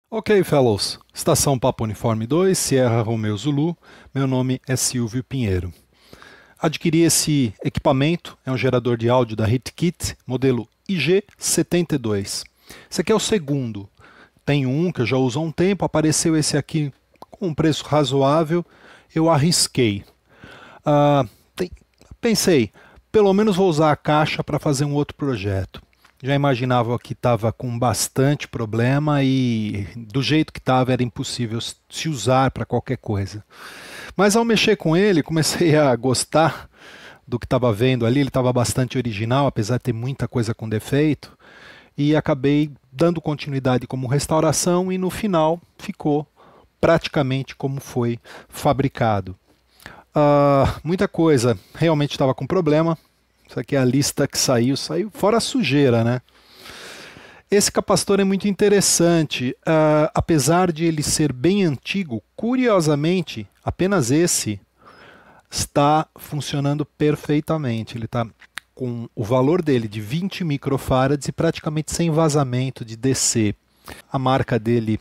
Ok, fellows. Estação Papa Uniforme 2, Sierra Romeo Zulu. Meu nome é Silvio Pinheiro. Adquiri esse equipamento, é um gerador de áudio da HitKit, modelo IG72. Esse aqui é o segundo. Tem um que eu já uso há um tempo, apareceu esse aqui com um preço razoável, eu arrisquei. Ah, tem- Pensei, pelo menos vou usar a caixa para fazer um outro projeto. Já imaginava que estava com bastante problema e do jeito que estava era impossível se usar para qualquer coisa. Mas ao mexer com ele, comecei a gostar do que estava vendo ali. Ele estava bastante original, apesar de ter muita coisa com defeito. E acabei dando continuidade como restauração e no final ficou praticamente como foi fabricado. Muita coisa realmente estava com problema. Isso aqui é a lista que saiu fora a sujeira, né? Esse capacitor é muito interessante, apesar de ele ser bem antigo, curiosamente, apenas esse está funcionando perfeitamente. Ele está com o valor dele de 20 microfarads e praticamente sem vazamento de DC. A marca dele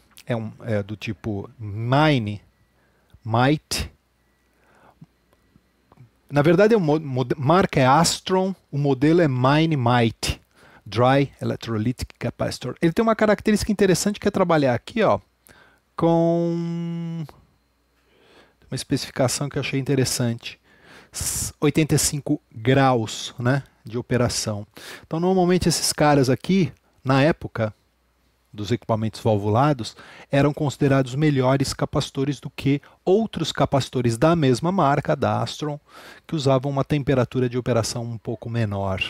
é do tipo Might. Na verdade, a marca é Astron, o modelo é Might. Dry Electrolytic Capacitor. Ele tem uma característica interessante que é trabalhar aqui, ó, com uma especificação que eu achei interessante. 85 graus, né, de operação. Então, normalmente esses caras aqui, na época dos equipamentos valvulados, eram considerados melhores capacitores do que outros capacitores da mesma marca, da Astron, que usavam uma temperatura de operação um pouco menor.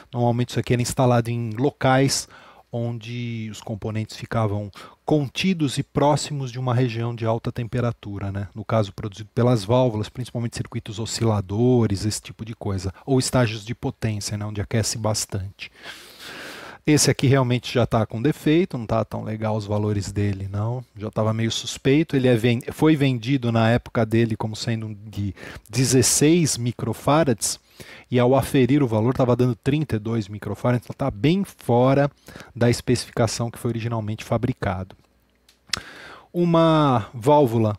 Normalmente isso aqui era instalado em locais onde os componentes ficavam contidos e próximos de uma região de alta temperatura, né? No caso produzido pelas válvulas, principalmente circuitos osciladores, esse tipo de coisa, ou estágios de potência, né? Onde aquece bastante. Esse aqui realmente já está com defeito, não está tão legal os valores dele, não. Já estava meio suspeito. Foi vendido na época dele como sendo de 16 microfarads e ao aferir o valor estava dando 32 microfarads, então está bem fora da especificação que foi originalmente fabricado. Uma válvula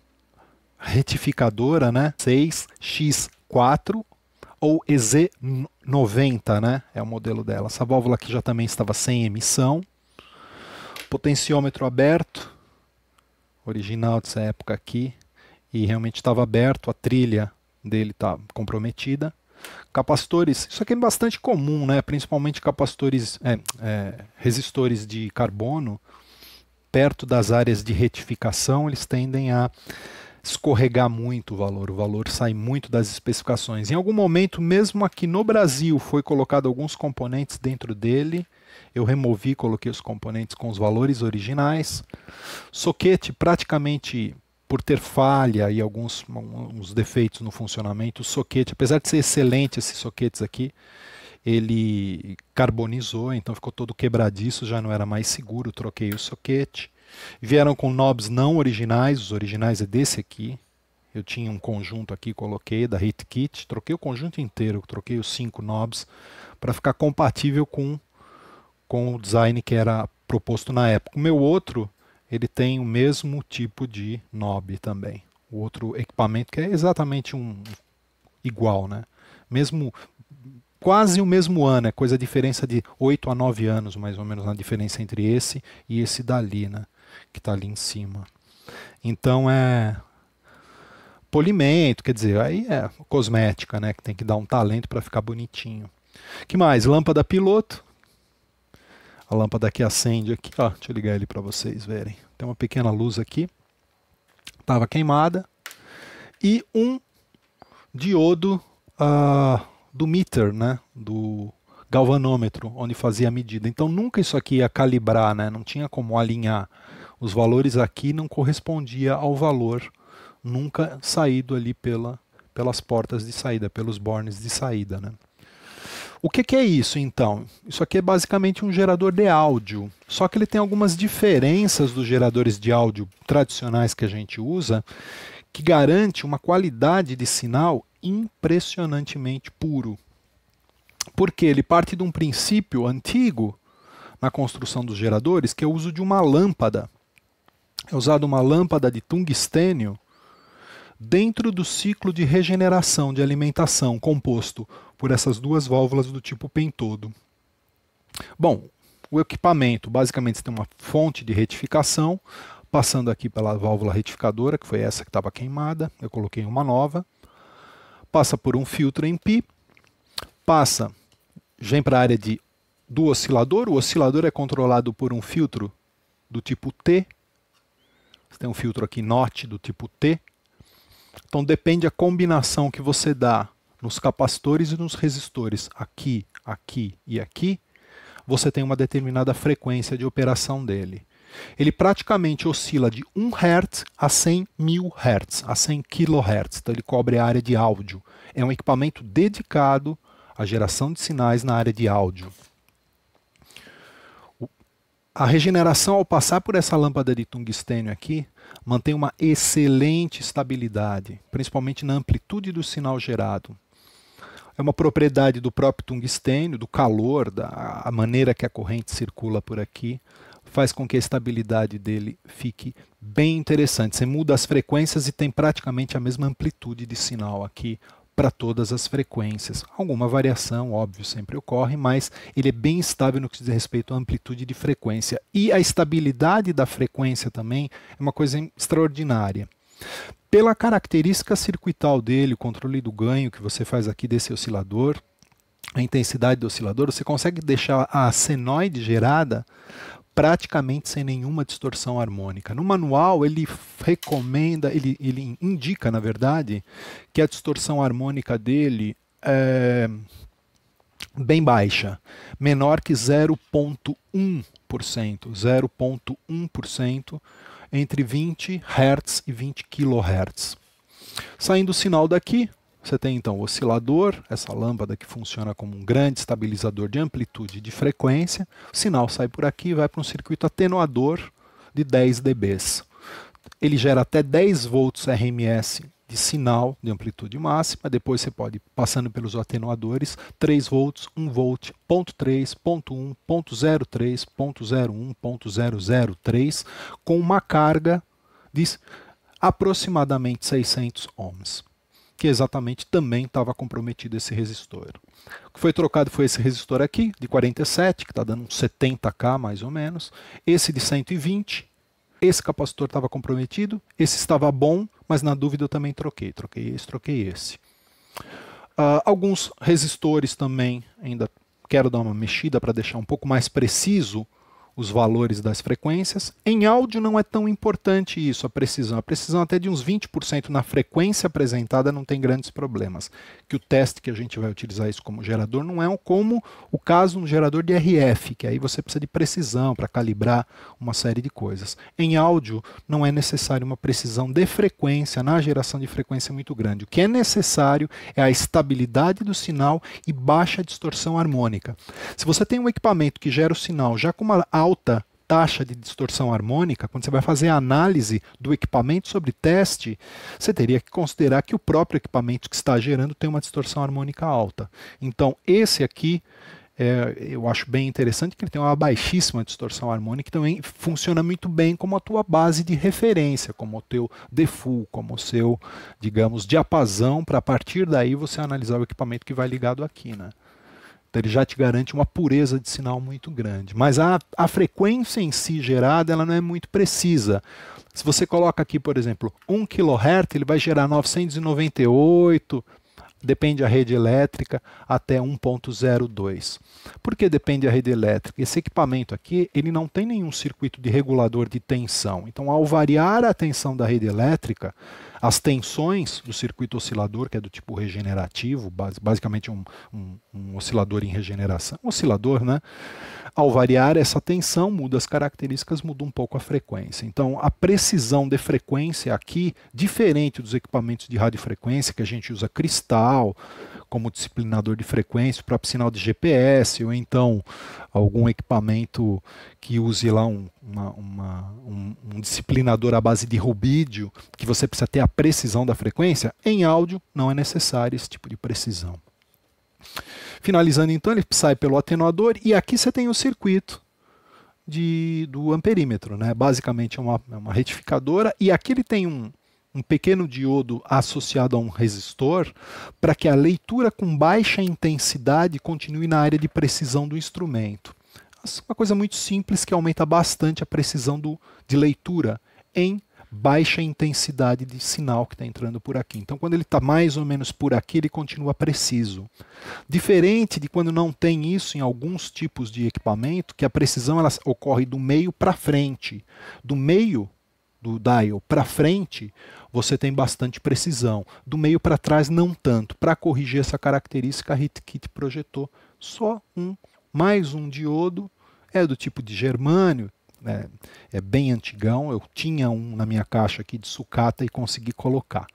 retificadora, né, 6X4 ou EZ90, né? É o modelo dela. Essa válvula aqui já também estava sem emissão. Potenciômetro aberto, original dessa época aqui, e realmente estava aberto, a trilha dele está comprometida. Capacitores, isso aqui é bastante comum, né? Principalmente capacitores, resistores de carbono, perto das áreas de retificação, eles tendem a escorregar muito o valor sai muito das especificações. Em algum momento, mesmo aqui no Brasil, foi colocado alguns componentes dentro dele. Eu removi, coloquei os componentes com os valores originais. Soquete praticamente por ter falha e uns defeitos no funcionamento, o soquete, apesar de ser excelente esses soquetes aqui, ele carbonizou, então ficou todo quebradiço, já não era mais seguro, troquei o soquete. Vieram com knobs não originais, os originais é desse aqui. Eu tinha um conjunto aqui, coloquei da HitKit, troquei o conjunto inteiro, troquei os 5 knobs para ficar compatível com o design que era proposto na época. O meu outro, ele tem o mesmo tipo de knob também. O outro equipamento que é exatamente igual, né? Mesmo quase o mesmo ano, é coisa a diferença de 8 a 9 anos, mais ou menos, na diferença entre esse e esse dali, né? Que está ali em cima. Então é polimento, quer dizer, aí é cosmética, né? Que tem que dar um talento para ficar bonitinho. Que mais? Lâmpada piloto. A lâmpada que acende aqui, ó, deixa eu ligar ele para vocês verem. Tem uma pequena luz aqui, estava queimada. E um diodo do meter, né? Do galvanômetro, onde fazia a medida. Então nunca isso aqui ia calibrar, né? Não tinha como alinhar. Os valores aqui não correspondia ao valor nunca saído ali pelas portas de saída, pelos bornes de saída, né? O que é isso então? Isso aqui é basicamente um gerador de áudio, só que ele tem algumas diferenças dos geradores de áudio tradicionais que a gente usa, que garante uma qualidade de sinal impressionantemente puro. Porque ele parte de um princípio antigo na construção dos geradores, que é o uso de uma lâmpada é usada uma lâmpada de tungstênio dentro do ciclo de regeneração de alimentação composto por essas duas válvulas do tipo pentodo. Bom, o equipamento, basicamente, você tem uma fonte de retificação, passando aqui pela válvula retificadora, que foi essa que estava queimada, eu coloquei uma nova, passa por um filtro em pi, vem para a área do oscilador, o oscilador é controlado por um filtro do tipo T, você tem um filtro aqui NOT do tipo T, então depende da combinação que você dá nos capacitores e nos resistores, aqui, aqui e aqui, você tem uma determinada frequência de operação dele. Ele praticamente oscila de 1 Hz a 100.000 Hz, a 100 kHz, então ele cobre a área de áudio. É um equipamento dedicado à geração de sinais na área de áudio. A regeneração, ao passar por essa lâmpada de tungstênio aqui, mantém uma excelente estabilidade, principalmente na amplitude do sinal gerado. É uma propriedade do próprio tungstênio, do calor, a maneira que a corrente circula por aqui, faz com que a estabilidade dele fique bem interessante. Você muda as frequências e tem praticamente a mesma amplitude de sinal aqui para todas as frequências. Alguma variação, óbvio, sempre ocorre, mas ele é bem estável no que diz respeito à amplitude de frequência. E a estabilidade da frequência também é uma coisa extraordinária. Pela característica circuital dele, o controle do ganho que você faz aqui desse oscilador, a intensidade do oscilador, você consegue deixar a senoide gerada praticamente sem nenhuma distorção harmônica. No manual ele recomenda, ele indica, na verdade, que a distorção harmônica dele é bem baixa, menor que 0,1%, entre 20 Hz e 20 kHz. Saindo o sinal daqui, você tem então o oscilador, essa lâmpada que funciona como um grande estabilizador de amplitude e de frequência. O sinal sai por aqui e vai para um circuito atenuador de 10 dB. Ele gera até 10 volts RMS de sinal de amplitude máxima. Depois você pode, passando pelos atenuadores, 3 volts, 1 volt, 0.3, 0.1, 0.03, 0.01, 0.003, com uma carga de aproximadamente 600 ohms. Que exatamente também estava comprometido esse resistor. O que foi trocado foi esse resistor aqui, de 47, que está dando uns 70K mais ou menos, esse de 120, esse capacitor estava comprometido, esse estava bom, mas na dúvida eu também troquei esse. Alguns resistores também, ainda quero dar uma mexida para deixar um pouco mais preciso os valores das frequências. Em áudio não é tão importante isso, a precisão. A precisão até de uns 20% na frequência apresentada não tem grandes problemas. Que o teste que a gente vai utilizar isso como gerador não é como o caso no gerador de RF, que aí você precisa de precisão para calibrar uma série de coisas. Em áudio não é necessário uma precisão de frequência, na geração de frequência muito grande. O que é necessário é a estabilidade do sinal e baixa distorção harmônica. Se você tem um equipamento que gera o sinal já com uma alta taxa de distorção harmônica, quando você vai fazer a análise do equipamento sobre teste, você teria que considerar que o próprio equipamento que está gerando tem uma distorção harmônica alta. Então, esse aqui, eu acho bem interessante que ele tem uma baixíssima distorção harmônica e também funciona muito bem como a tua base de referência, como o teu default, como o seu, digamos, diapasão, para a partir daí você analisar o equipamento que vai ligado aqui, né? Então ele já te garante uma pureza de sinal muito grande. Mas a frequência em si gerada ela não é muito precisa. Se você coloca aqui, por exemplo, 1 kHz, ele vai gerar 998, depende da rede elétrica, até 1.02. Por que depende da rede elétrica? Esse equipamento aqui ele não tem nenhum circuito de regulador de tensão. Então, ao variar a tensão da rede elétrica, as tensões do circuito oscilador, que é do tipo regenerativo, basicamente um oscilador em regeneração, oscilador, né? Ao variar essa tensão, muda as características, muda um pouco a frequência. Então, a precisão de frequência aqui, diferente dos equipamentos de radiofrequência, que a gente usa cristal como disciplinador de frequência, o próprio sinal de GPS, ou então algum equipamento que use lá um disciplinador à base de rubídio, que você precisa ter a precisão da frequência, em áudio não é necessário esse tipo de precisão. Finalizando então, ele sai pelo atenuador e aqui você tem o circuito do amperímetro, né? Basicamente é uma retificadora, e aqui ele tem um pequeno diodo associado a um resistor para que a leitura com baixa intensidade continue na área de precisão do instrumento. Uma coisa muito simples que aumenta bastante a precisão de leitura em baixa intensidade de sinal que está entrando por aqui. Então, quando ele está mais ou menos por aqui, ele continua preciso. Diferente de quando não tem isso em alguns tipos de equipamento, que a precisão ela ocorre do meio para frente. Do meio do dial para frente, você tem bastante precisão. Do meio para trás, não tanto. Para corrigir essa característica, a HeatKit projetou só mais um diodo. É do tipo de germânio, é bem antigão. Eu tinha um na minha caixa aqui de sucata e consegui colocar.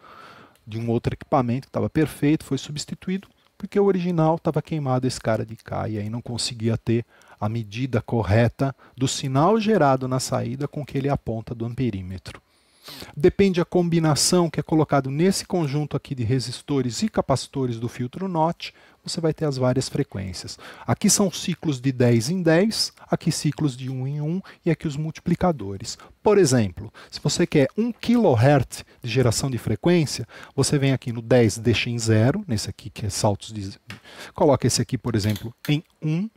De um outro equipamento que estava perfeito, foi substituído, porque o original estava queimado esse cara de cá, e aí não conseguia ter a medida correta do sinal gerado na saída com que ele aponta do amperímetro. Depende da combinação que é colocado nesse conjunto aqui de resistores e capacitores do filtro NOT, você vai ter as várias frequências. Aqui são ciclos de 10 em 10, aqui ciclos de 1 em 1 e aqui os multiplicadores. Por exemplo, se você quer 1 kHz de geração de frequência, você vem aqui no 10, deixa em 0, nesse aqui que é saltos de... Coloca esse aqui, por exemplo, em 1,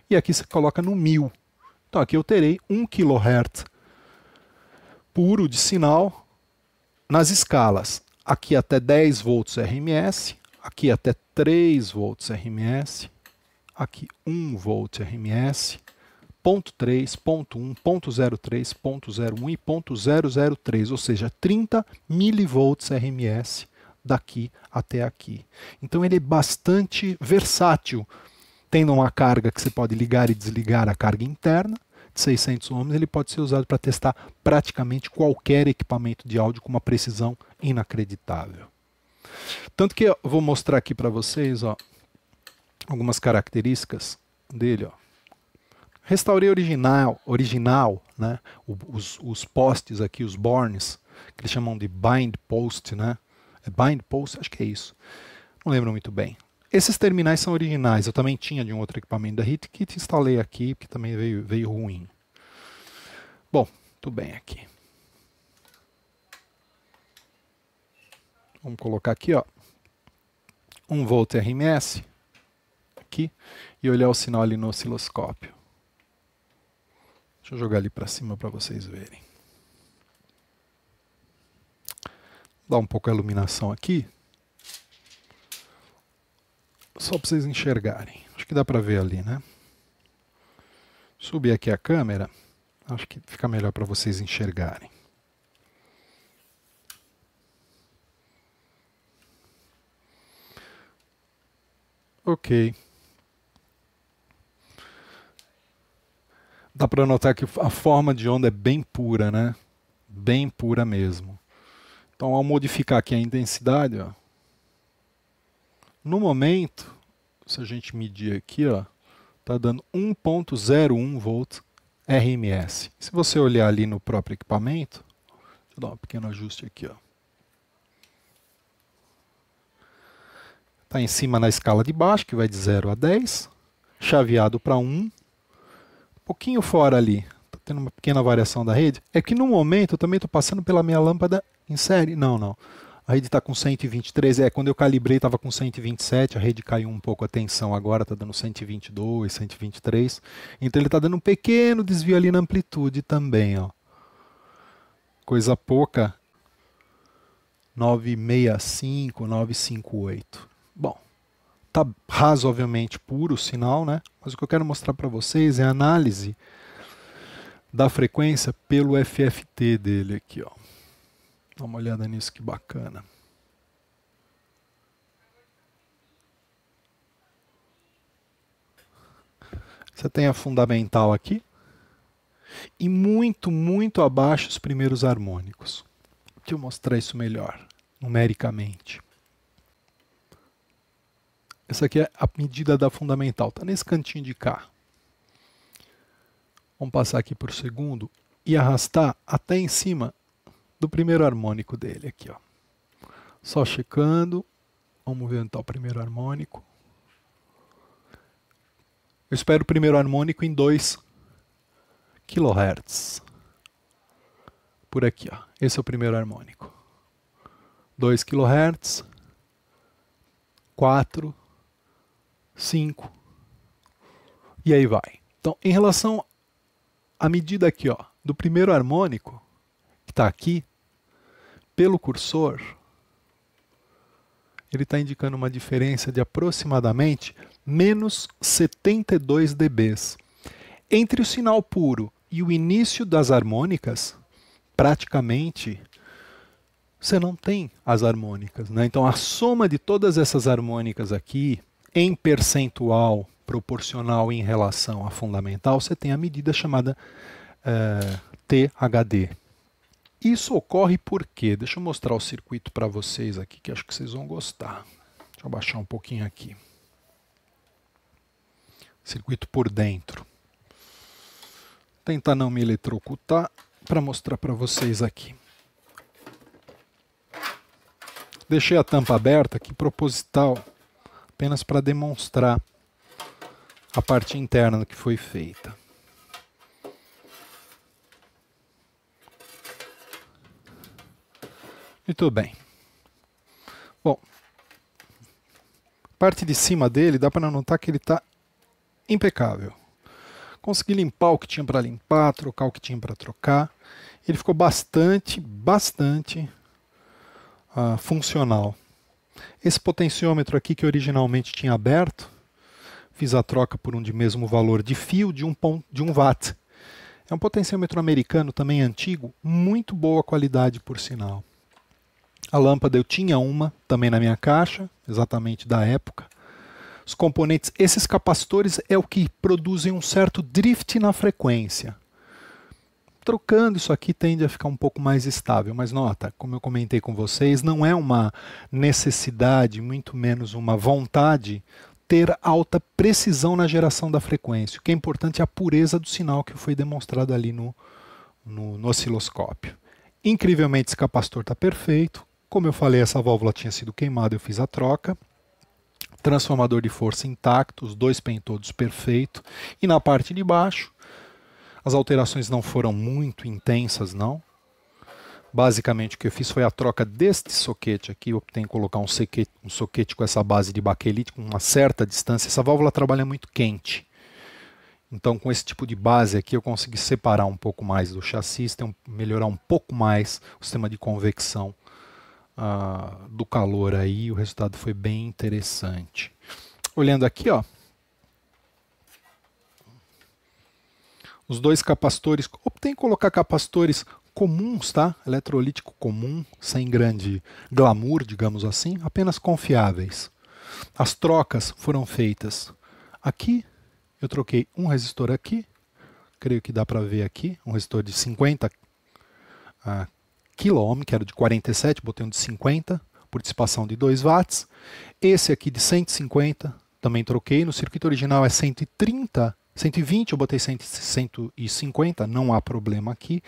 e aqui você coloca no 1000. Então aqui eu terei 1 kHz puro de sinal nas escalas. Aqui até 10 volts RMS, aqui até 3 volts RMS, aqui 1 volt RMS, ponto 3, ponto 1, ponto 03, ponto 01 e ponto 003, ou seja, 30 milivolts RMS daqui até aqui. Então ele é bastante versátil, tendo uma carga que você pode ligar e desligar a carga interna, de 600 ohms, ele pode ser usado para testar praticamente qualquer equipamento de áudio com uma precisão inacreditável. Tanto que eu vou mostrar aqui para vocês, ó, algumas características dele. Ó. Restaurei original, né? Os postes aqui, os bornes, que eles chamam de bind post, né? É bind post? Acho que é isso. Não lembro muito bem. Esses terminais são originais, eu também tinha de um outro equipamento da HeatKit, instalei aqui, porque também veio ruim. Bom, tudo bem aqui. Vamos colocar aqui, ó, 1 volt RMS, aqui, e olhar o sinal ali no osciloscópio. Deixa eu jogar ali para cima para vocês verem. Dá um pouco a iluminação aqui. Só para vocês enxergarem. Acho que dá para ver ali, né? Subir aqui a câmera. Acho que fica melhor para vocês enxergarem. Ok. Dá para notar que a forma de onda é bem pura, né? Bem pura mesmo. Então, ao modificar aqui a intensidade, ó, no momento, se a gente medir aqui, ó, está dando 1.01 volts RMS. Se você olhar ali no próprio equipamento, deixa eu dar um pequeno ajuste aqui, ó. Está em cima na escala de baixo, que vai de 0 a 10, chaveado para 1, um pouquinho fora ali, está tendo uma pequena variação da rede. É que no momento eu também estou passando pela minha lâmpada em série. Não. A rede está com 123, quando eu calibrei estava com 127, a rede caiu um pouco a tensão agora, está dando 122, 123. Então ele está dando um pequeno desvio ali na amplitude também, ó. Coisa pouca, 965, 958. Bom, está razoavelmente puro o sinal, né? Mas o que eu quero mostrar para vocês é a análise da frequência pelo FFT dele aqui, ó. Dá uma olhada nisso, que bacana. Você tem a fundamental aqui e muito abaixo os primeiros harmônicos. Deixa eu mostrar isso melhor, numericamente. Essa aqui é a medida da fundamental, está nesse cantinho de cá. Vamos passar aqui por segundo e arrastar até em cima do primeiro harmônico dele aqui, ó. Só checando. Vamos ver onde está o primeiro harmônico. Eu espero o primeiro harmônico em 2 kHz. Por aqui, ó. Esse é o primeiro harmônico. 2 kHz, 4, 5, e aí vai. Então, em relação à medida aqui, ó, do primeiro harmônico, que está aqui, pelo cursor, ele está indicando uma diferença de aproximadamente menos 72 dB. Entre o sinal puro e o início das harmônicas, praticamente você não tem as harmônicas, né? Então a soma de todas essas harmônicas aqui, em percentual proporcional em relação à fundamental, você tem a medida chamada THD. Isso ocorre por quê? Deixa eu mostrar o circuito para vocês aqui, que acho que vocês vão gostar. Deixa eu abaixar um pouquinho aqui. Circuito por dentro. Tentar não me eletrocutar para mostrar para vocês aqui. Deixei a tampa aberta aqui, proposital, apenas para demonstrar a parte interna que foi feita. Muito bem. Bom, a parte de cima dele dá para notar que ele está impecável. Consegui limpar o que tinha para limpar, trocar o que tinha para trocar. Ele ficou bastante funcional. Esse potenciômetro aqui que originalmente tinha aberto, fiz a troca por um de mesmo valor de fio de 1 watt. É um potenciômetro americano também antigo, muito boa qualidade por sinal. A lâmpada eu tinha uma também na minha caixa, exatamente da época. Os componentes, esses capacitores é o que produzem um certo drift na frequência. Trocando isso aqui tende a ficar um pouco mais estável, mas nota, como eu comentei com vocês, não é uma necessidade, muito menos uma vontade, ter alta precisão na geração da frequência. O que é importante é a pureza do sinal que foi demonstrado ali no osciloscópio. Incrivelmente esse capacitor está perfeito. Como eu falei, essa válvula tinha sido queimada, eu fiz a troca. Transformador de força intacto, os dois pentodos perfeito. E na parte de baixo, as alterações não foram muito intensas, não. Basicamente o que eu fiz foi a troca deste soquete aqui. Eu optei em colocar um soquete com essa base de baquelite com uma certa distância. Essa válvula trabalha muito quente. Então com esse tipo de base aqui eu consegui separar um pouco mais do chassi, melhorar um pouco mais o sistema de convecção do calor aí. O resultado foi bem interessante. Olhando aqui, ó. Os dois capacitores, optei em colocar capacitores comuns, tá? Eletrolítico comum, sem grande glamour, digamos assim, apenas confiáveis. As trocas foram feitas aqui, eu troquei um resistor aqui, creio que dá para ver aqui, um resistor de 50 kΩ, que era de 47, botei um de 50, por dissipação de 2 watts. Esse aqui de 150, também troquei, no circuito original é 130, 120, eu botei 150, não há problema aqui,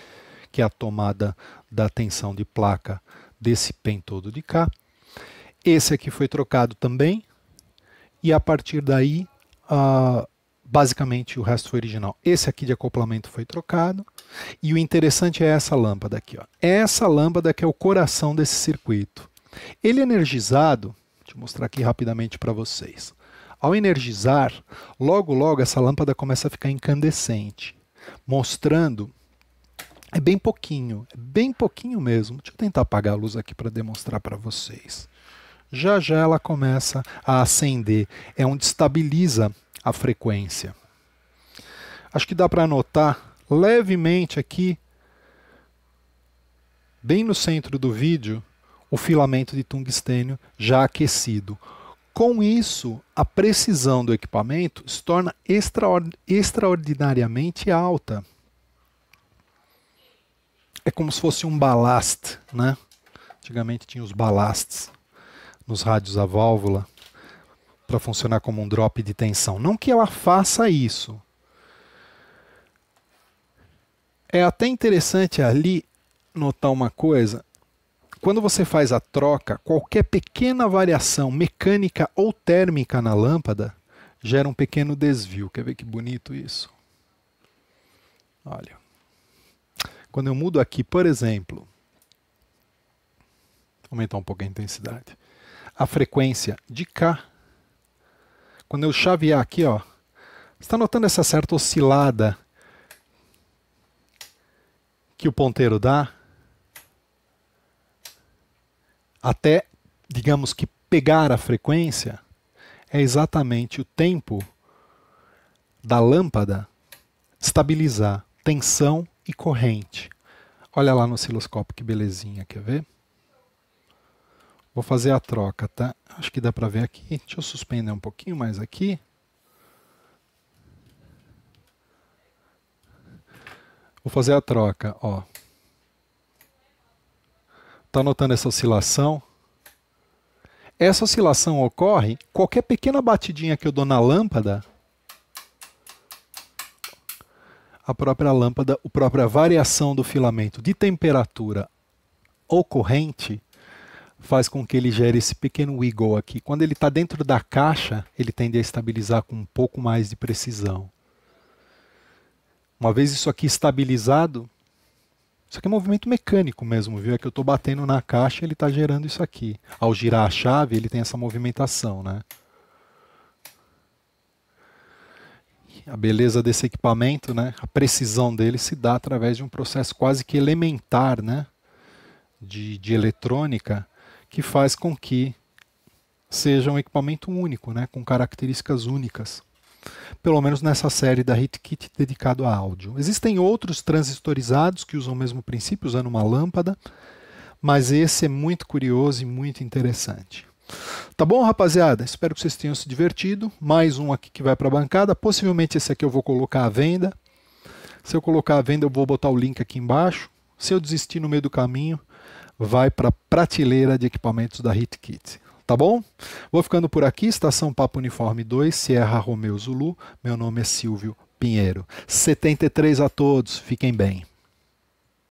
que é a tomada da tensão de placa desse pentodo de cá. Esse aqui foi trocado também, e a partir daí, basicamente o resto foi original. Esse aqui de acoplamento foi trocado, e o interessante é essa lâmpada aqui, ó. Essa lâmpada que é o coração desse circuito. Ele é energizado, deixa eu mostrar aqui rapidamente para vocês. Ao energizar, logo essa lâmpada começa a ficar incandescente, mostrando, é bem pouquinho mesmo. Deixa eu tentar apagar a luz aqui para demonstrar para vocês. Já ela começa a acender, é onde estabiliza a frequência. Acho que dá para notar levemente aqui, bem no centro do vídeo, o filamento de tungstênio já aquecido. Com isso, a precisão do equipamento se torna extraordinariamente alta. É como se fosse um ballast, né? Antigamente tinha os ballasts nos rádios a válvula para funcionar como um drop de tensão. Não que ela faça isso. É até interessante ali notar uma coisa. Quando você faz a troca, qualquer pequena variação mecânica ou térmica na lâmpada gera um pequeno desvio. Quer ver que bonito isso? Olha, quando eu mudo aqui, por exemplo, aumentar um pouco a intensidade, a frequência de cá, quando eu chavear aqui, ó, você está notando essa certa oscilada que o ponteiro dá? Até, digamos que pegar a frequência, é exatamente o tempo da lâmpada estabilizar tensão e corrente. Olha lá no osciloscópio que belezinha, quer ver? Vou fazer a troca, tá? Acho que dá para ver aqui. Deixa eu suspender um pouquinho mais aqui. Vou fazer a troca, ó. Tá notando essa oscilação? Essa oscilação ocorre, qualquer pequena batidinha que eu dou na lâmpada, a própria lâmpada, a própria variação do filamento de temperatura ou corrente faz com que ele gere esse pequeno wiggle aqui. Quando ele está dentro da caixa, ele tende a estabilizar com um pouco mais de precisão. Uma vez isso aqui estabilizado, isso aqui é movimento mecânico mesmo, viu? É que eu estou batendo na caixa e ele está gerando isso aqui. Ao girar a chave, ele tem essa movimentação, né? A beleza desse equipamento, né? A precisão dele se dá através de um processo quase que elementar, né? De eletrônica, que faz com que seja um equipamento único, né? Com características únicas. Pelo menos nessa série da HeatKit dedicado a áudio. Existem outros transistorizados que usam o mesmo princípio, usando uma lâmpada, mas esse é muito curioso e muito interessante. Tá bom, rapaziada? Espero que vocês tenham se divertido. Mais um aqui que vai para a bancada. Possivelmente esse aqui eu vou colocar à venda. Se eu colocar à venda, eu vou botar o link aqui embaixo. Se eu desistir no meio do caminho, vai para a prateleira de equipamentos da HeatKit. Tá bom? Vou ficando por aqui. Estação Papa Uniforme 2, Sierra Romeo Zulu. Meu nome é Silvio Pinheiro. 73 a todos. Fiquem bem.